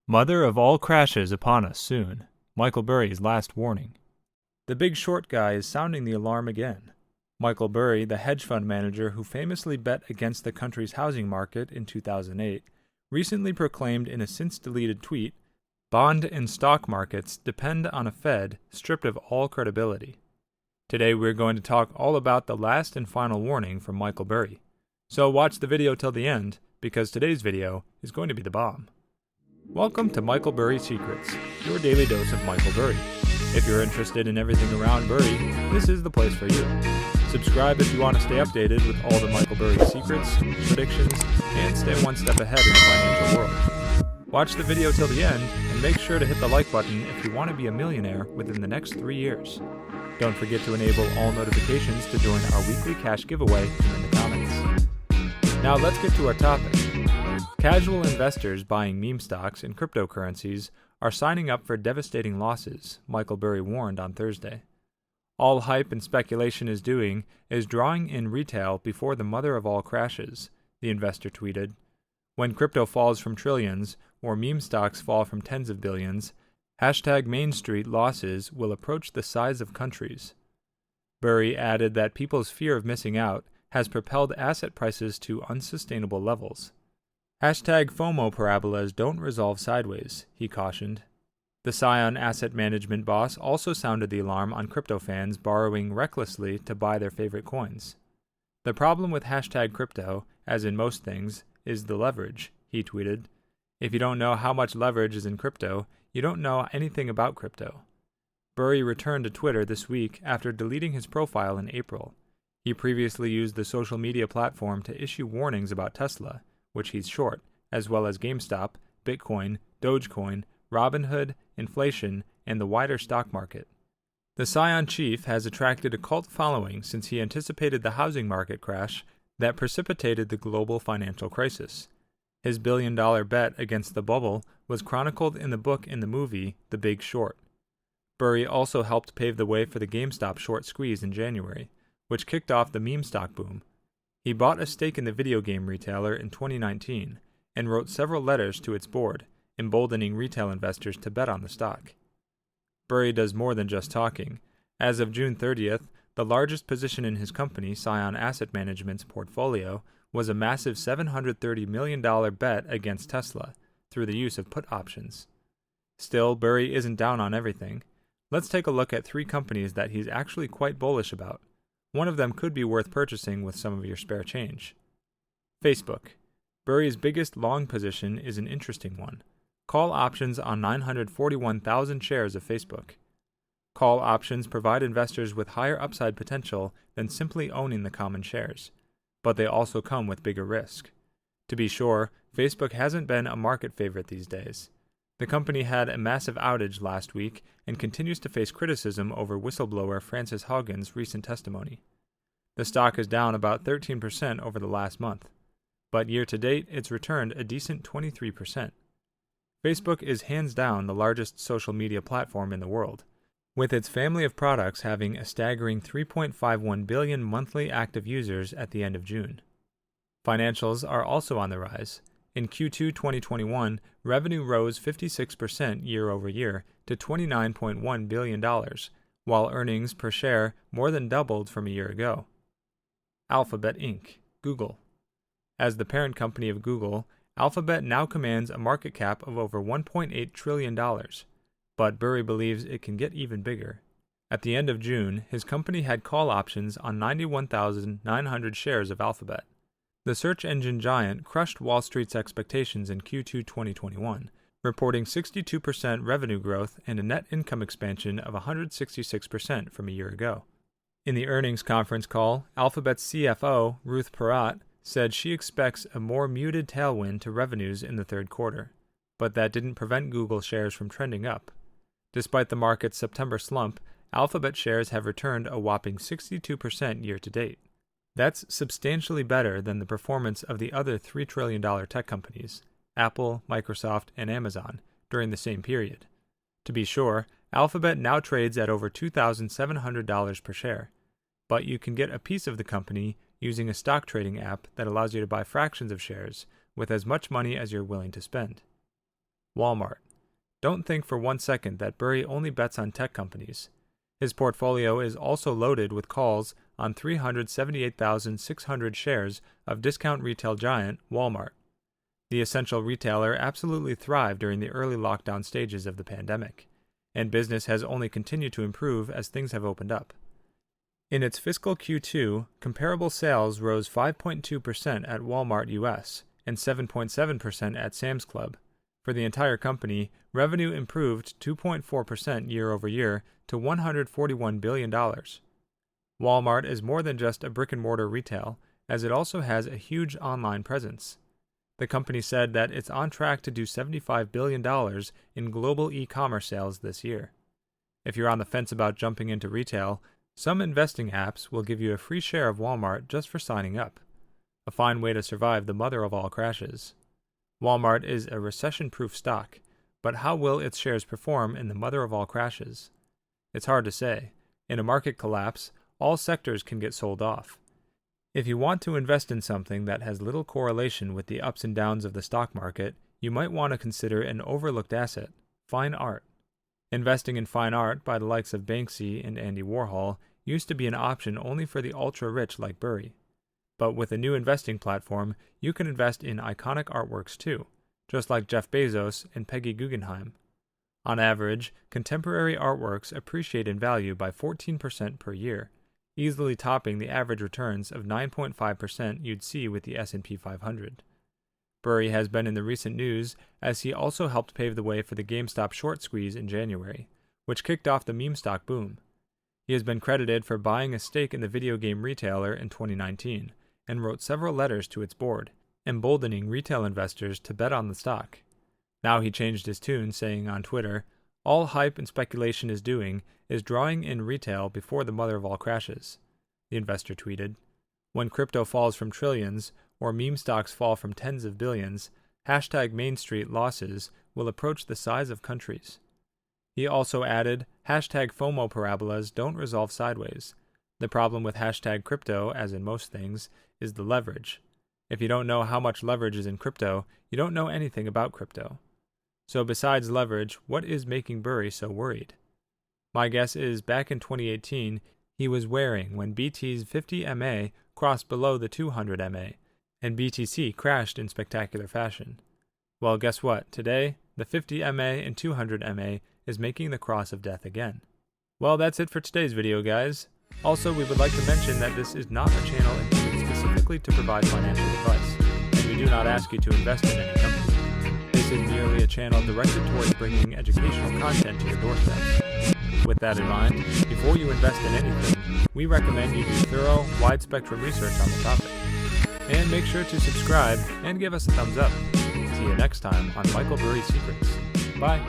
Mother of all crashes upon us soon. Michael Burry's last warning. The big short guy is sounding the alarm again. Michael Burry, the hedge fund manager who famously bet against the country's housing market in 2008, recently proclaimed in a since-deleted tweet, "Bond and stock markets depend on a Fed stripped of all credibility." Today we're going to talk all about the last and final warning from Michael Burry. So watch the video till the end, because today's video is going to be the bomb. Welcome to Michael Burry Secrets, your daily dose of Michael Burry. If you're interested in everything around Burry, this is the place for you. Subscribe if you want to stay updated with all the Michael Burry secrets, predictions, and stay one step ahead in the financial world. Watch the video till the end, and make sure to hit the like button if you want to be a millionaire within the next 3 years. Don't forget to enable all notifications to join our weekly cash giveaway in the comments. Now let's get to our topic. Casual investors buying meme stocks and cryptocurrencies are signing up for devastating losses, Michael Burry warned on Thursday. All hype and speculation is doing is drawing in retail before the mother of all crashes, the investor tweeted. When crypto falls from trillions, or meme stocks fall from tens of billions, #Main Street losses will approach the size of countries. Burry added that people's fear of missing out has propelled asset prices to unsustainable levels. #FOMO parabolas don't resolve sideways, he cautioned. The Scion asset management boss also sounded the alarm on crypto fans borrowing recklessly to buy their favorite coins. The problem with #crypto, as in most things, is the leverage, he tweeted. If you don't know how much leverage is in crypto, you don't know anything about crypto. Burry returned to Twitter this week after deleting his profile in April. He previously used the social media platform to issue warnings about Tesla, which he's short, as well as GameStop, Bitcoin, Dogecoin, Robinhood, inflation, and the wider stock market. The Scion chief has attracted a cult following since he anticipated the housing market crash that precipitated the global financial crisis. His billion-dollar bet against the bubble was chronicled in the book and the movie The Big Short. Burry also helped pave the way for the GameStop short squeeze in January, which kicked off the meme stock boom. He bought a stake in the video game retailer in 2019 and wrote several letters to its board, emboldening retail investors to bet on the stock. Burry does more than just talking. As of June 30th, the largest position in his company, Scion Asset Management's portfolio, was a massive $730 million bet against Tesla through the use of put options. Still, Burry isn't down on everything. Let's take a look at 3 companies that he's actually quite bullish about. One of them could be worth purchasing with some of your spare change. Facebook. Burry's biggest long position is an interesting one. Call options on 941,000 shares of Facebook. Call options provide investors with higher upside potential than simply owning the common shares, but they also come with bigger risk. To be sure, Facebook hasn't been a market favorite these days. The company had a massive outage last week and continues to face criticism over whistleblower Frances Haugen's recent testimony. The stock is down about 13% over the last month, but year-to-date it's returned a decent 23%. Facebook is hands down the largest social media platform in the world, with its family of products having a staggering 3.51 billion monthly active users at the end of June. Financials are also on the rise. In Q2 2021, revenue rose 56% year-over-year to $29.1 billion, while earnings per share more than doubled from a year ago. Alphabet Inc., Google. As the parent company of Google, Alphabet now commands a market cap of over $1.8 trillion, but Burry believes it can get even bigger. At the end of June, his company had call options on 91,900 shares of Alphabet. The search engine giant crushed Wall Street's expectations in Q2 2021, reporting 62% revenue growth and a net income expansion of 166% from a year ago. In the earnings conference call, Alphabet's CFO, Ruth Porat, said she expects a more muted tailwind to revenues in the third quarter, but that didn't prevent Google shares from trending up. Despite the market's September slump, Alphabet shares have returned a whopping 62% year-to-date. That's substantially better than the performance of the other $3 trillion tech companies, Apple, Microsoft, and Amazon, during the same period. To be sure, Alphabet now trades at over $2,700 per share, but you can get a piece of the company using a stock trading app that allows you to buy fractions of shares with as much money as you're willing to spend. Wal-Mart. Don't think for 1 second that Burry only bets on tech companies. His portfolio is also loaded with calls on 378,600 shares of discount retail giant Wal-Mart. The essential retailer absolutely thrived during the early lockdown stages of the pandemic, and business has only continued to improve as things have opened up. In its fiscal Q2, comparable sales rose 5.2% at Wal-Mart US and 7.7% at Sam's Club. For the entire company, revenue improved 2.4% year over year to $141 billion. Wal-Mart is more than just a brick-and-mortar retail, as it also has a huge online presence. The company said that it's on track to do $75 billion in global e-commerce sales this year. If you're on the fence about jumping into retail, some investing apps will give you a free share of Wal-Mart just for signing up. A fine way to survive the mother of all crashes. Wal-Mart is a recession-proof stock, but how will its shares perform in the mother of all crashes? It's hard to say. In a market collapse, all sectors can get sold off. If you want to invest in something that has little correlation with the ups and downs of the stock market, you might want to consider an overlooked asset, fine art. Investing in fine art by the likes of Banksy and Andy Warhol used to be an option only for the ultra-rich like Burry. But with a new investing platform, you can invest in iconic artworks too, just like Jeff Bezos and Peggy Guggenheim. On average, contemporary artworks appreciate in value by 14% per year, easily topping the average returns of 9.5% you'd see with the S&P 500. Burry has been in the recent news as he also helped pave the way for the GameStop short squeeze in January, which kicked off the meme stock boom. He has been credited for buying a stake in the video game retailer in 2019 and wrote several letters to its board, emboldening retail investors to bet on the stock. Now he changed his tune, saying on Twitter, "All hype and speculation is doing is drawing in retail before the mother of all crashes," the investor tweeted. When crypto falls from trillions, or meme stocks fall from tens of billions, hashtag Main Street losses will approach the size of countries. He also added, hashtag FOMO parabolas don't resolve sideways. The problem with hashtag crypto, as in most things, is the leverage. If you don't know how much leverage is in crypto, you don't know anything about crypto. So besides leverage, what is making Burry so worried? My guess is back in 2018, he was wearing when BT's 50 MA crossed below the 200 MA, and BTC crashed in spectacular fashion. Well, guess what? Today, the 50 MA and 200 MA is making the cross of death again. Well, that's it for today's video, guys. Also, we would like to mention that this is not a channel intended specifically to provide financial advice, and we do not ask you to invest in any company. This is merely a channel directed towards bringing educational content to your doorstep. With that in mind, before you invest in anything, we recommend you do thorough, wide-spectrum research on the topic. And make sure to subscribe and give us a thumbs up. See you next time on Michael Burry Secrets. Bye.